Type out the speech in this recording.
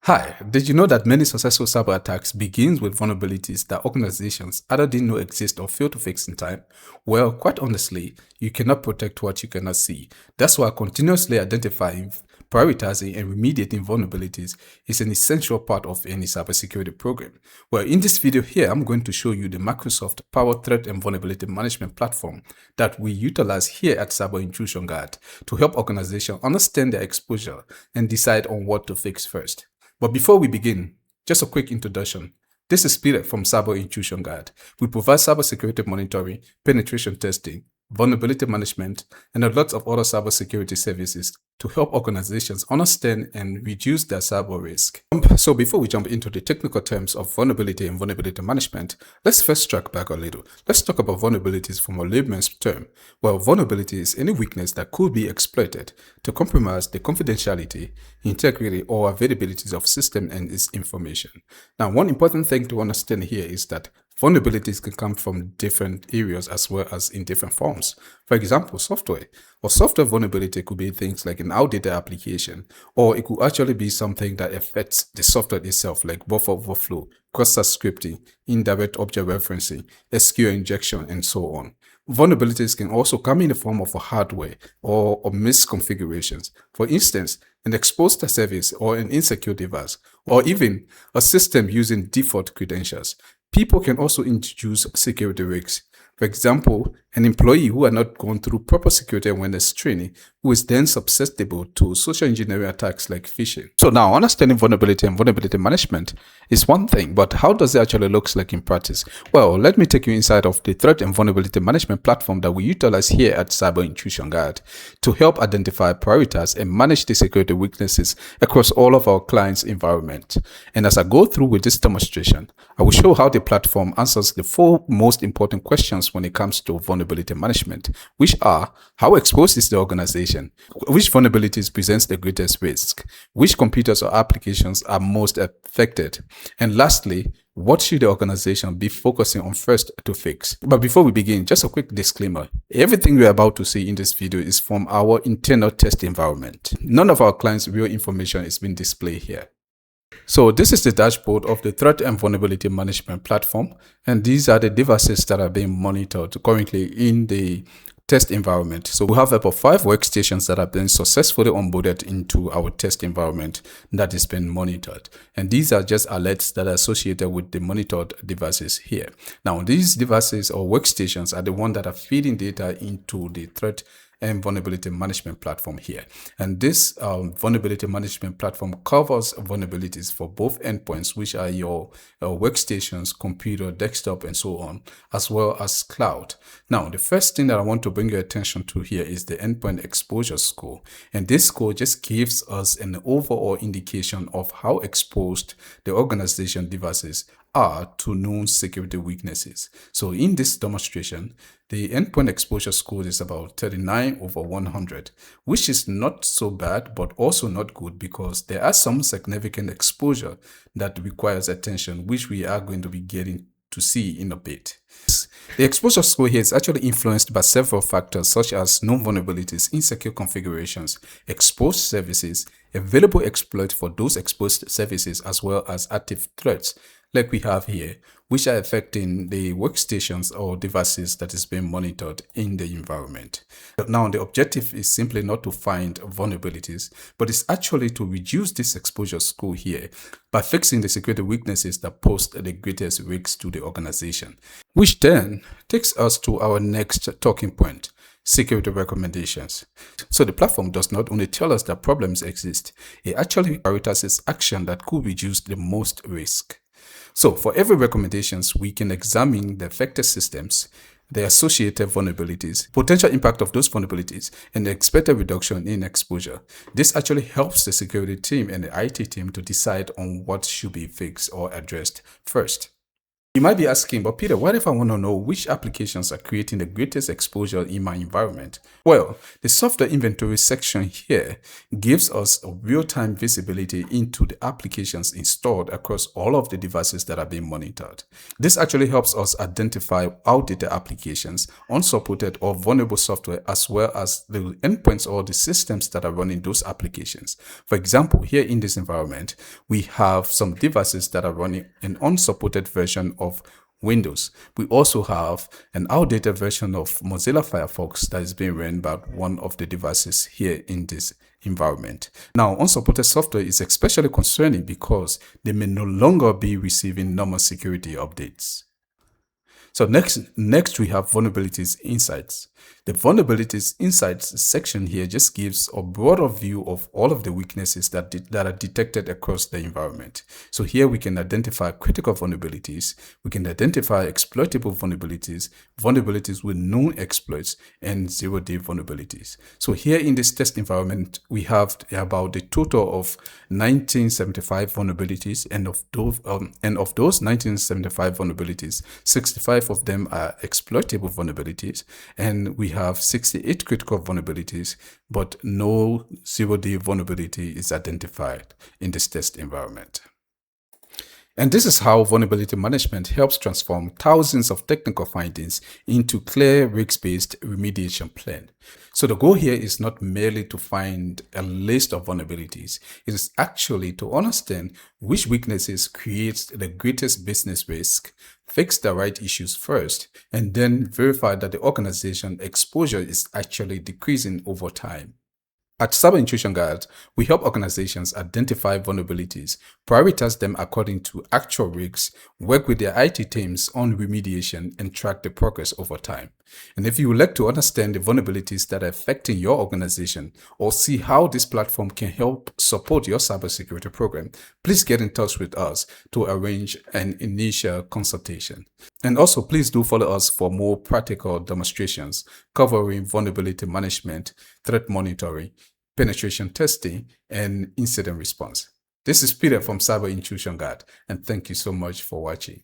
Hi, did you know that many successful cyber attacks begins with vulnerabilities that organizations either didn't know exist or failed to fix in time? Well, quite honestly, you cannot protect what you cannot see. That's why continuously identifying, prioritizing, and remediating vulnerabilities is an essential part of any cybersecurity program. Well, in this video here, I'm going to show you the Microsoft Power Threat and Vulnerability Management platform that we utilize here at Cyber Intrusion Guard to help organizations understand their exposure and decide on what to fix first. But before we begin, just a quick introduction. This is Peter from Cyber Intrusion Guard. We provide cybersecurity monitoring, penetration testing, vulnerability management, and a lot of other cybersecurity services to help organizations understand and reduce their cyber risk. So before we jump into the technical terms of vulnerability and vulnerability management, let's first track back a little. Let's talk about vulnerabilities from a layman's term. Well, vulnerability is any weakness that could be exploited to compromise the confidentiality, integrity, or availability of system and its information. Now, one important thing to understand here is that vulnerabilities can come from different areas as well as in different forms. For example, software. Or software vulnerability could be things like an outdated application, or it could actually be something that affects the software itself, like buffer overflow, cross-site scripting, indirect object referencing, SQL injection, and so on. Vulnerabilities can also come in the form of a hardware or misconfigurations. For instance, an exposed service or an insecure device, or even a system using default credentials. People can also introduce security risks. For example, an employee who had not gone through proper security awareness training, who is then susceptible to social engineering attacks like phishing. So now, understanding vulnerability and vulnerability management is one thing, but how does it actually look like in practice? Well, let me take you inside of the threat and vulnerability management platform that we utilize here at Cyber Intrusion Guard to help identify, prioritize, and manage the security weaknesses across all of our clients' environment. And as I go through with this demonstration, I will show how the platform answers the four most important questions when it comes to vulnerability management, which are: how exposed is the organization? Which vulnerabilities presents the greatest risk? Which computers or applications are most affected? And lastly, what should the organization be focusing on first to fix? But before we begin, just a quick disclaimer. Everything we're about to see in this video is from our internal test environment. None of our clients' real information is being displayed here. So this is the dashboard of the Threat and Vulnerability Management platform, and these are the devices that are being monitored currently in the test environment. So we have about 5 workstations that have been successfully onboarded into our test environment that is being monitored. And these are just alerts that are associated with the monitored devices here. Now, these devices or workstations are the ones that are feeding data into the threat and vulnerability management platform here. And this vulnerability management platform covers vulnerabilities for both endpoints, which are your workstations, computer, desktop, and so on, as well as cloud. Now, the first thing that I want to bring your attention to here is the endpoint exposure score. And this score just gives us an overall indication of how exposed the organization devices are to known security weaknesses. So in this demonstration, the endpoint exposure score is about 39 over 100, which is not so bad, but also not good because there are some significant exposure that requires attention, which we are going to be getting to see in a bit. The exposure score here is actually influenced by several factors such as known vulnerabilities, insecure configurations, exposed services, available exploits for those exposed services, as well as active threats like we have here, which are affecting the workstations or devices that is being monitored in the environment. But now the objective is simply not to find vulnerabilities, but it's actually to reduce this exposure score here by fixing the security weaknesses that pose the greatest risks to the organization. Which then takes us to our next talking point: security recommendations. So the platform does not only tell us that problems exist, it actually prioritizes action that could reduce the most risk. So for every recommendations, we can examine the affected systems, the associated vulnerabilities, potential impact of those vulnerabilities, and the expected reduction in exposure. This actually helps the security team and the IT team to decide on what should be fixed or addressed first. You might be asking, but Peter, what if I want to know which applications are creating the greatest exposure in my environment? Well, the software inventory section here gives us a real-time visibility into the applications installed across all of the devices that are being monitored. This actually helps us identify outdated applications, unsupported or vulnerable software, as well as the endpoints or the systems that are running those applications. For example, here in this environment, we have some devices that are running an unsupported version of Windows. We also have an outdated version of Mozilla Firefox that is being run by one of the devices here in this environment. Now, unsupported software is especially concerning because they may no longer be receiving normal security updates. So next we have vulnerabilities insights. The vulnerabilities insights section here just gives a broader view of all of the weaknesses that are detected across the environment. So here we can identify critical vulnerabilities, we can identify exploitable vulnerabilities, vulnerabilities with known exploits, and zero-day vulnerabilities. So here in this test environment, we have about a total of 1975 vulnerabilities, and of those 1975 vulnerabilities, 65 of them are exploitable vulnerabilities, and we have 68 critical vulnerabilities, but no zero-day vulnerability is identified in this test environment. And this is how vulnerability management helps transform thousands of technical findings into clear risk-based remediation plan. So the goal here is not merely to find a list of vulnerabilities. It is actually to understand which weaknesses create the greatest business risk, fix the right issues first, and then verify that the organization exposure is actually decreasing over time. At Cyber Intrusion Guard, we help organizations identify vulnerabilities, prioritize them according to actual risks, work with their IT teams on remediation, and track the progress over time. And if you would like to understand the vulnerabilities that are affecting your organization or see how this platform can help support your cybersecurity program, please get in touch with us to arrange an initial consultation. And also, please do follow us for more practical demonstrations covering vulnerability management, threat monitoring, penetration testing, and incident response. This is Peter from Cyber Intrusion Guard, and thank you so much for watching.